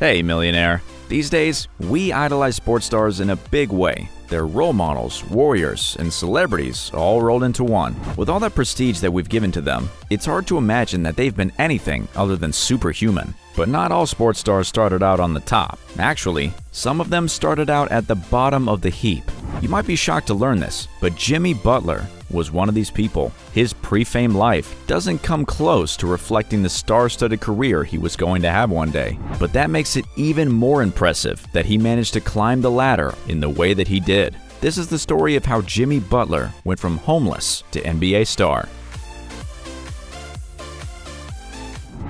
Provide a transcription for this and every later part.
Hey, millionaire. These days, we idolize sports stars in a big way. They're role models, warriors, and celebrities all rolled into one. With all that prestige that we've given to them, it's hard to imagine that they've been anything other than superhuman. But not all sports stars started out on the top. Actually, some of them started out at the bottom of the heap. You might be shocked to learn this, but Jimmy Butler was one of these people. His pre-fame life doesn't come close to reflecting the star-studded career he was going to have one day. But that makes it even more impressive that he managed to climb the ladder in the way that he did. This is the story of how Jimmy Butler went from homeless to NBA star.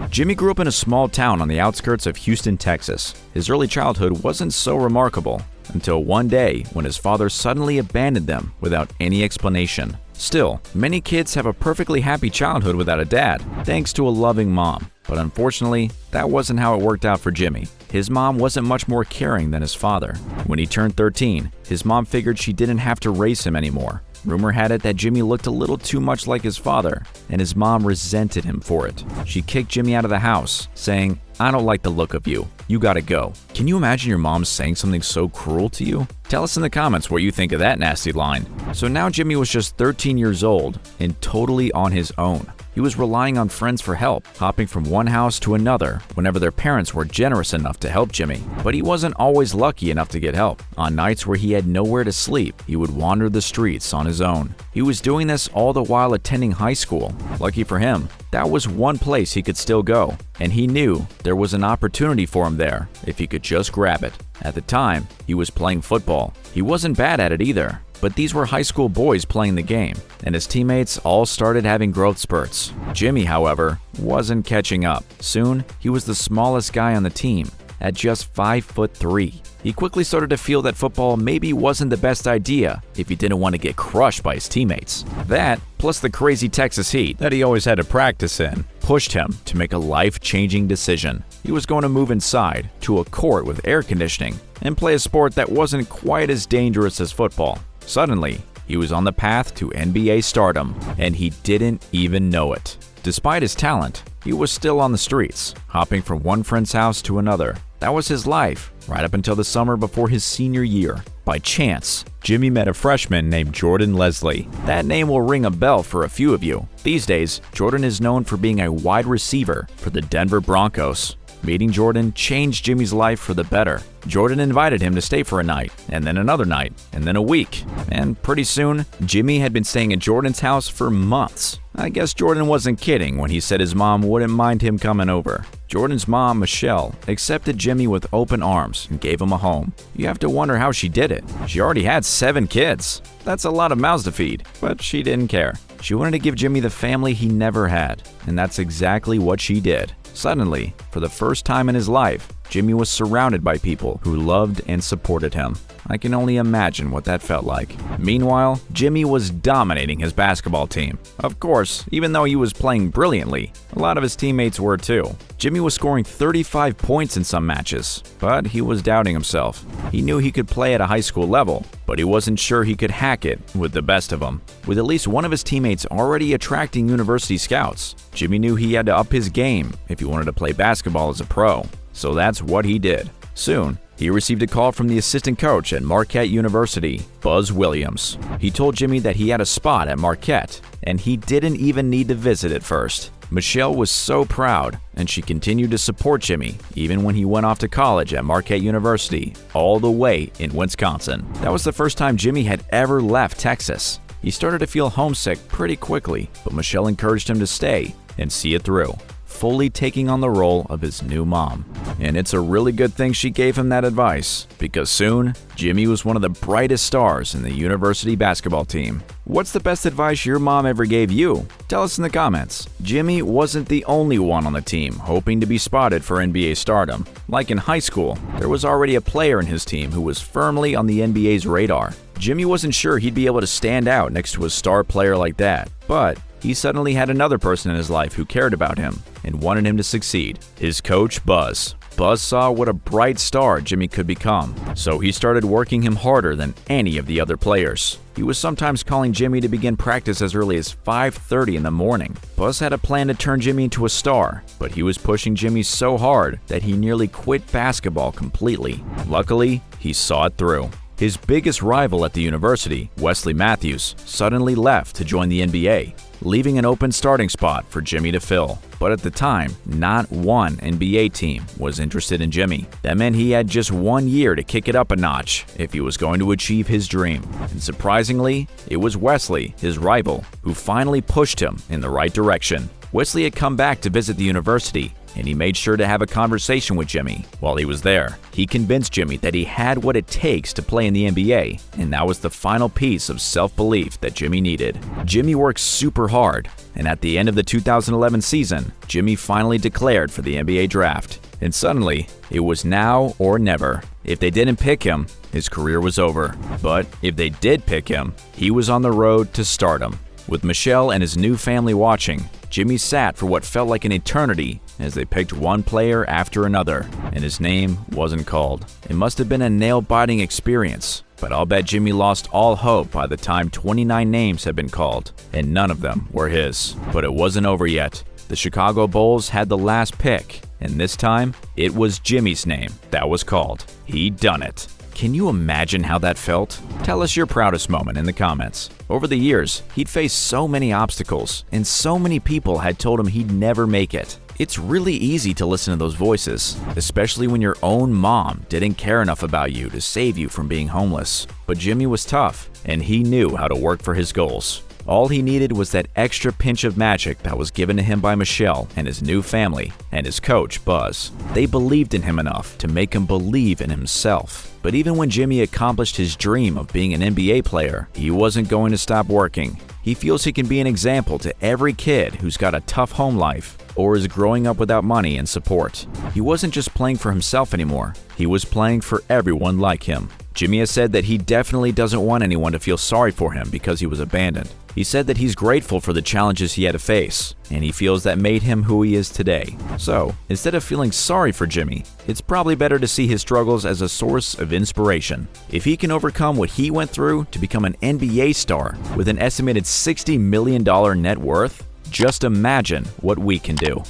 Jimmy grew up in a small town on the outskirts of Houston, Texas. His early childhood wasn't so remarkable until one day when his father suddenly abandoned them without any explanation. Still, many kids have a perfectly happy childhood without a dad, thanks to a loving mom. But unfortunately, that wasn't how it worked out for Jimmy. His mom wasn't much more caring than his father. When he turned 13, his mom figured she didn't have to raise him anymore. Rumor had it that Jimmy looked a little too much like his father, and his mom resented him for it. She kicked Jimmy out of the house, saying, "I don't like the look of you. You gotta go." Can you imagine your mom saying something so cruel to you? Tell us in the comments what you think of that nasty line. So now Jimmy was just 13 years old and totally on his own. He was relying on friends for help, hopping from one house to another whenever their parents were generous enough to help Jimmy. But he wasn't always lucky enough to get help. On nights where he had nowhere to sleep, he would wander the streets on his own. He was doing this all the while attending high school. Lucky for him, that was one place he could still go, and he knew there was an opportunity for him there if he could just grab it. At the time, he was playing football. He wasn't bad at it either. But these were high school boys playing the game, and his teammates all started having growth spurts. Jimmy, however, wasn't catching up. Soon, he was the smallest guy on the team, at just 5'3". He quickly started to feel that football maybe wasn't the best idea if he didn't want to get crushed by his teammates. That, plus the crazy Texas heat that he always had to practice in, pushed him to make a life-changing decision. He was going to move inside to a court with air conditioning and play a sport that wasn't quite as dangerous as football. Suddenly, he was on the path to NBA stardom, and he didn't even know it. Despite his talent, he was still on the streets, hopping from one friend's house to another. That was his life, right up until the summer before his senior year. By chance, Jimmy met a freshman named Jordan Leslie. That name will ring a bell for a few of you. These days, Jordan is known for being a wide receiver for the Denver Broncos. Meeting Jordan changed Jimmy's life for the better. Jordan invited him to stay for a night, and then another night, and then a week. And pretty soon, Jimmy had been staying at Jordan's house for months. I guess Jordan wasn't kidding when he said his mom wouldn't mind him coming over. Jordan's mom, Michelle, accepted Jimmy with open arms and gave him a home. You have to wonder how she did it. She already had 7 kids. That's a lot of mouths to feed, but she didn't care. She wanted to give Jimmy the family he never had, and that's exactly what she did. Suddenly, for the first time in his life, Jimmy was surrounded by people who loved and supported him. I can only imagine what that felt like. Meanwhile, Jimmy was dominating his basketball team. Of course, even though he was playing brilliantly, a lot of his teammates were too. Jimmy was scoring 35 points in some matches, but he was doubting himself. He knew he could play at a high school level, but he wasn't sure he could hack it with the best of them. With at least one of his teammates already attracting university scouts, Jimmy knew he had to up his game if he wanted to play basketball as a pro. So that's what he did. Soon, he received a call from the assistant coach at Marquette University, Buzz Williams. He told Jimmy that he had a spot at Marquette, and he didn't even need to visit at first. Michelle was so proud, and she continued to support Jimmy even when he went off to college at Marquette University, all the way in Wisconsin. That was the first time Jimmy had ever left Texas. He started to feel homesick pretty quickly, but Michelle encouraged him to stay and see it through, fully taking on the role of his new mom. And it's a really good thing she gave him that advice, because soon, Jimmy was one of the brightest stars in the university basketball team. What's the best advice your mom ever gave you? Tell us in the comments. Jimmy wasn't the only one on the team hoping to be spotted for NBA stardom. Like in high school, there was already a player in his team who was firmly on the NBA's radar. Jimmy wasn't sure he'd be able to stand out next to a star player like that, but he suddenly had another person in his life who cared about him and wanted him to succeed. His coach, Buzz. Buzz saw what a bright star Jimmy could become, so he started working him harder than any of the other players. He was sometimes calling Jimmy to begin practice as early as 5:30 in the morning. Buzz had a plan to turn Jimmy into a star, but he was pushing Jimmy so hard that he nearly quit basketball completely. Luckily, he saw it through. His biggest rival at the university, Wesley Matthews, suddenly left to join the NBA, leaving an open starting spot for Jimmy to fill. But at the time, not one NBA team was interested in Jimmy. That meant he had just 1 year to kick it up a notch if he was going to achieve his dream. And surprisingly, it was Wesley, his rival, who finally pushed him in the right direction. Wesley had come back to visit the university, and he made sure to have a conversation with Jimmy. While he was there, he convinced Jimmy that he had what it takes to play in the NBA, and that was the final piece of self-belief that Jimmy needed. Jimmy worked super hard, and at the end of the 2011 season, Jimmy finally declared for the NBA draft. And suddenly, it was now or never. If they didn't pick him, his career was over. But if they did pick him, he was on the road to stardom. With Michelle and his new family watching, Jimmy sat for what felt like an eternity as they picked one player after another, and his name wasn't called. It must have been a nail-biting experience, but I'll bet Jimmy lost all hope by the time 29 names had been called, and none of them were his. But it wasn't over yet. The Chicago Bulls had the last pick, and this time, it was Jimmy's name that was called. He'd done it. Can you imagine how that felt? Tell us your proudest moment in the comments. Over the years, he'd faced so many obstacles, and so many people had told him he'd never make it. It's really easy to listen to those voices, especially when your own mom didn't care enough about you to save you from being homeless. But Jimmy was tough, and he knew how to work for his goals. All he needed was that extra pinch of magic that was given to him by Michelle and his new family and his coach, Buzz. They believed in him enough to make him believe in himself. But even when Jimmy accomplished his dream of being an NBA player, he wasn't going to stop working. He feels he can be an example to every kid who's got a tough home life or is growing up without money and support. He wasn't just playing for himself anymore. He was playing for everyone like him. Jimmy has said that he definitely doesn't want anyone to feel sorry for him because he was abandoned. He said that he's grateful for the challenges he had to face, and he feels that made him who he is today. So, instead of feeling sorry for Jimmy, it's probably better to see his struggles as a source of inspiration. If he can overcome what he went through to become an NBA star with an estimated $60 million net worth, just imagine what we can do.